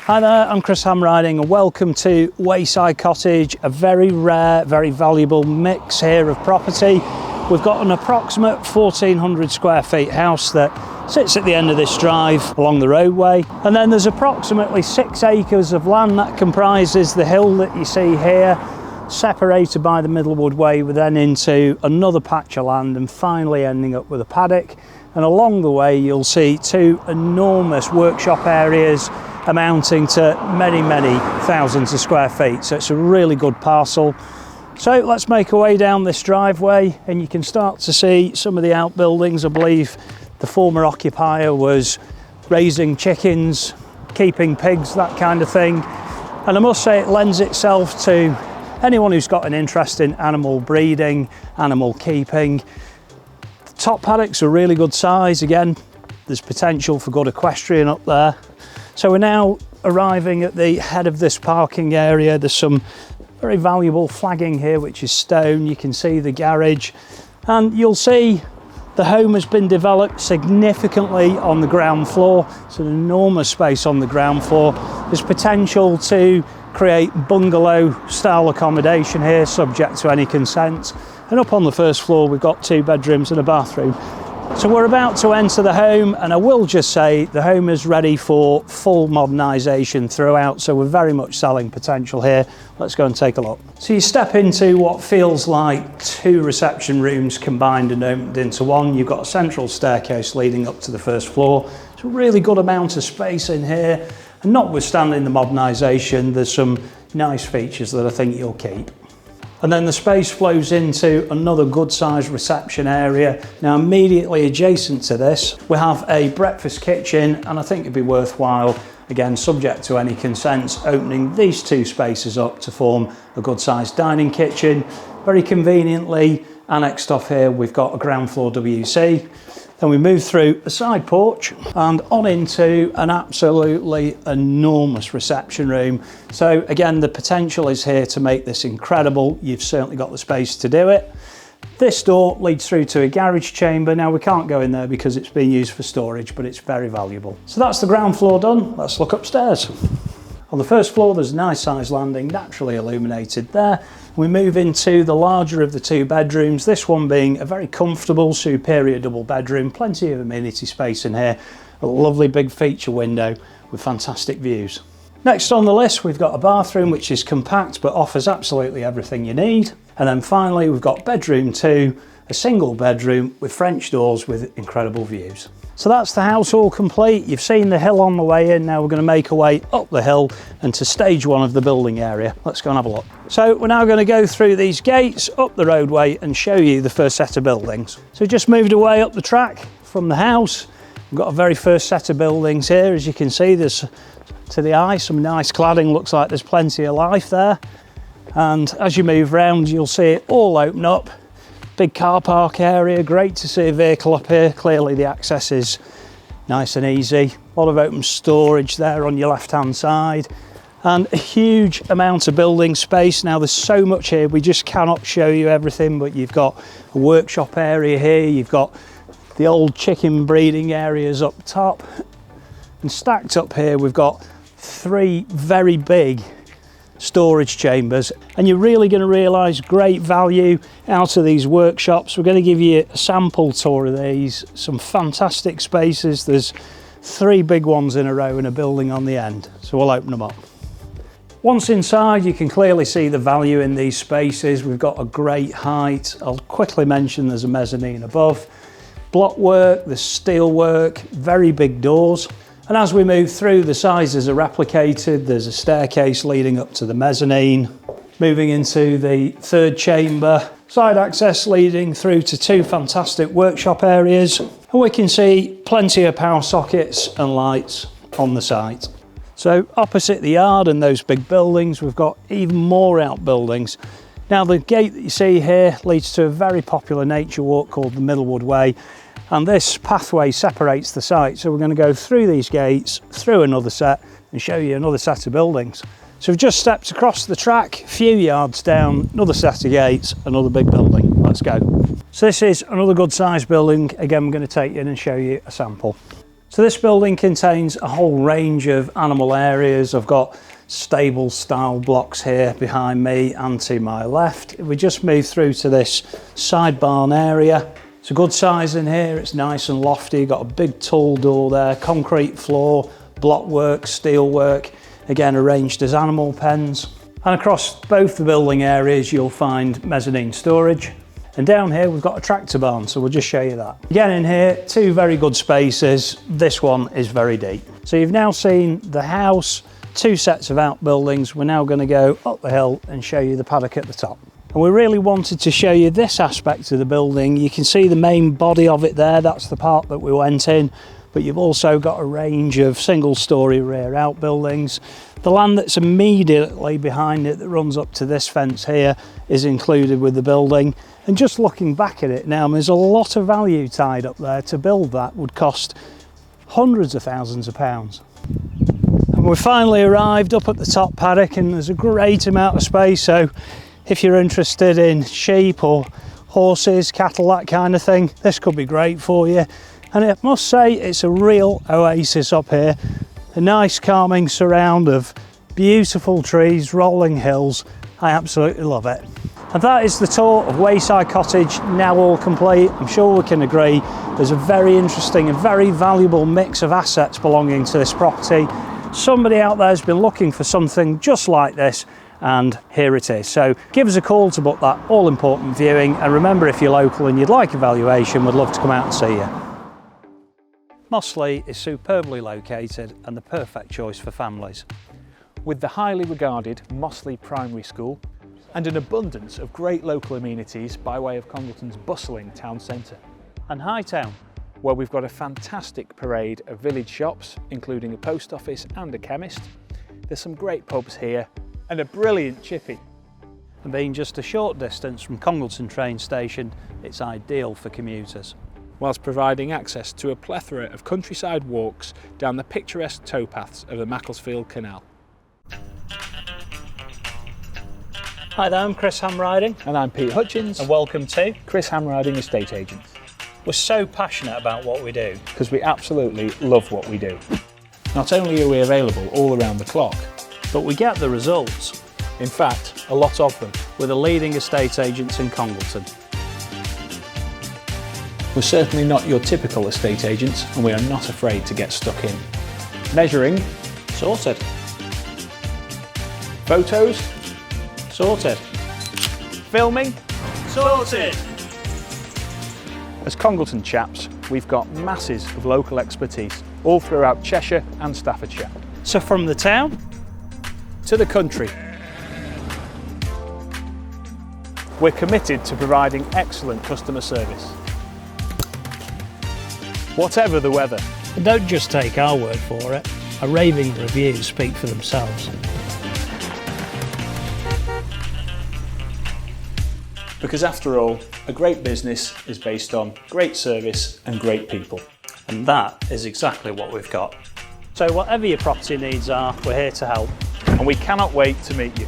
Hi there, I'm Chris Hamriding and welcome to Wayside Cottage, a very rare, very valuable mix here of property. We've got an approximate 1,400 square feet house that sits at the end of this drive along the roadway. And then there's approximately 6 acres of land that comprises the hill that you see here, separated by the Middlewood Way, then into another patch of land and finally ending up with a paddock. And along the way you'll see 2 enormous workshop areas amounting to many thousands of square feet. So it's a really good parcel. So let's make our way down this driveway and you can start to see some of the outbuildings. I believe the former occupier was raising chickens, keeping pigs, that kind of thing. And I must say it lends itself to anyone who's got an interest in animal breeding, animal keeping. The top paddocks are really good size. Again, there's potential for good equestrian up there. So we're now arriving at the head of this parking area. There's some very valuable flagging here, which is stone. You can see the garage, and you'll see the home has been developed significantly on the ground floor. It's an enormous space on the ground floor. There's potential to create bungalow style accommodation here, subject to any consent. And up on the first floor, we've got 2 bedrooms and a bathroom. So we're about to enter the home, and I will just say the home is ready for full modernisation throughout, so we're very much selling potential here. Let's go and take a look. So you step into what feels like 2 reception rooms combined and opened into one. You've got a central staircase leading up to the first floor. It's a really good amount of space in here, and notwithstanding the modernisation, there's some nice features that I think you'll keep. And then the space flows into another good sized reception area. Now immediately adjacent to this, we have a breakfast kitchen, and I think it'd be worthwhile, again subject to any consents, opening these 2 spaces up to form a good sized dining kitchen. Very conveniently annexed off here, we've got a ground floor WC. Then we move through a side porch and on into an absolutely enormous reception room. So again, the potential is here to make this incredible. You've certainly got the space to do it. This door leads through to a garage chamber. Now we can't go in there because it's being used for storage, but it's very valuable. So that's the ground floor done. Let's look upstairs. On the first floor, there's a nice sized landing, naturally illuminated there. We move into the larger of the 2 bedrooms, this one being a very comfortable, superior double bedroom, plenty of amenity space in here, a lovely big feature window with fantastic views. Next on the list, we've got a bathroom which is compact but offers absolutely everything you need. And then finally, we've got bedroom 2, a single bedroom with French doors with incredible views. So that's the house all complete. You've seen the hill on the way in. Now we're going to make our way up the hill and to stage 1 of the building area. Let's go and have a look. So we're now going to go through these gates up the roadway and show you the first set of buildings. So just moved away up the track from the house. We've got a very first set of buildings here. As you can see, there's to the eye some nice cladding. Looks like there's plenty of life there. And as you move round, you'll see it all open up. Big car park area, great to see a vehicle up here. Clearly the access is nice and easy. A lot of open storage there on your left hand side and a huge amount of building space. Now there's so much here, we just cannot show you everything, but you've got a workshop area here, you've got the old chicken breeding areas up top, and stacked up here we've got 3 very big storage chambers, and you're really going to realise great value out of these workshops. We're going to give you a sample tour of these. Some fantastic spaces. There's 3 big ones in a row and a building on the end, so we'll open them up. Once inside, you can clearly see the value in these spaces. We've got a great height. I'll quickly mention there's a mezzanine above. Block work, there's steel work, very big doors. And as we move through, the sizes are replicated. There's a staircase leading up to the mezzanine. Moving into the 3rd chamber, side access leading through to 2 fantastic workshop areas. And we can see plenty of power sockets and lights on the site. So opposite the yard and those big buildings, we've got even more outbuildings. Now the gate that you see here leads to a very popular nature walk called the Middlewood Way. And this pathway separates the site. So we're going to go through these gates, through another set, and show you another set of buildings. So we've just stepped across the track, a few yards down, another set of gates, another big building. Let's go. So this is another good sized building. Again, we're going to take you in and show you a sample. So this building contains a whole range of animal areas. I've got stable style blocks here behind me and to my left. If we just move through to this side barn area, it's a good size in here. It's nice and lofty. You've got a big tall door there, concrete floor, block work, steel work, again arranged as animal pens. And across both the building areas you'll find mezzanine storage. And down here we've got a tractor barn, so we'll just show you that. Again in here, two very good spaces. This one is very deep. So you've now seen the house, two sets of outbuildings. We're now going to go up the hill and show you the paddock at the top. And we really wanted to show you this aspect of the building. You can see the main body of it there, that's the part that we went in, but you've also got a range of single-storey rear outbuildings. The land that's immediately behind it that runs up to this fence here is included with the building. And just looking back at it now, there's a lot of value tied up there. To build that would cost hundreds of thousands of pounds. And we've finally arrived up at the top paddock, and there's a great amount of space. So if you're interested in sheep or horses, cattle, that kind of thing, this could be great for you. And I must say, it's a real oasis up here. A nice calming surround of beautiful trees, rolling hills. I absolutely love it. And that is the tour of Wayside Cottage, now all complete. I'm sure we can agree there's a very interesting and very valuable mix of assets belonging to this property. Somebody out there has been looking for something just like this, and here it is. So give us a call to book that all important viewing, and remember, if you're local and you'd like a valuation, we'd love to come out and see you. Mossley is superbly located and the perfect choice for families. With the highly regarded Mossley Primary School and an abundance of great local amenities by way of Congleton's bustling town centre. And Hightown, where we've got a fantastic parade of village shops, including a post office and a chemist. There's some great pubs here and a brilliant chippy. and being just a short distance from Congleton train station, it's ideal for commuters. Whilst providing access to a plethora of countryside walks down the picturesque towpaths of the Macclesfield Canal. Hi there, I'm Chris Hamriding. And I'm Pete Hutchins. And welcome to Chris Hamriding Estate Agents. We're so passionate about what we do. Because we absolutely love what we do. Not only are we available all around the clock, but we get the results. In fact, a lot of them. We're the leading estate agents in Congleton. We're certainly not your typical estate agents, and we are not afraid to get stuck in. Measuring, Sorted. photos, Sorted. filming. Sorted. As Congleton chaps, we've got masses of local expertise all throughout Cheshire and Staffordshire. So from the town To the country. We're committed to providing excellent customer service. Whatever the weather. and don't just take our word for it. Our raving reviews speak for themselves. Because after all, a great business is based on great service and great people. And that is exactly what we've got. So whatever your property needs are, we're here to help. And we cannot wait to meet you.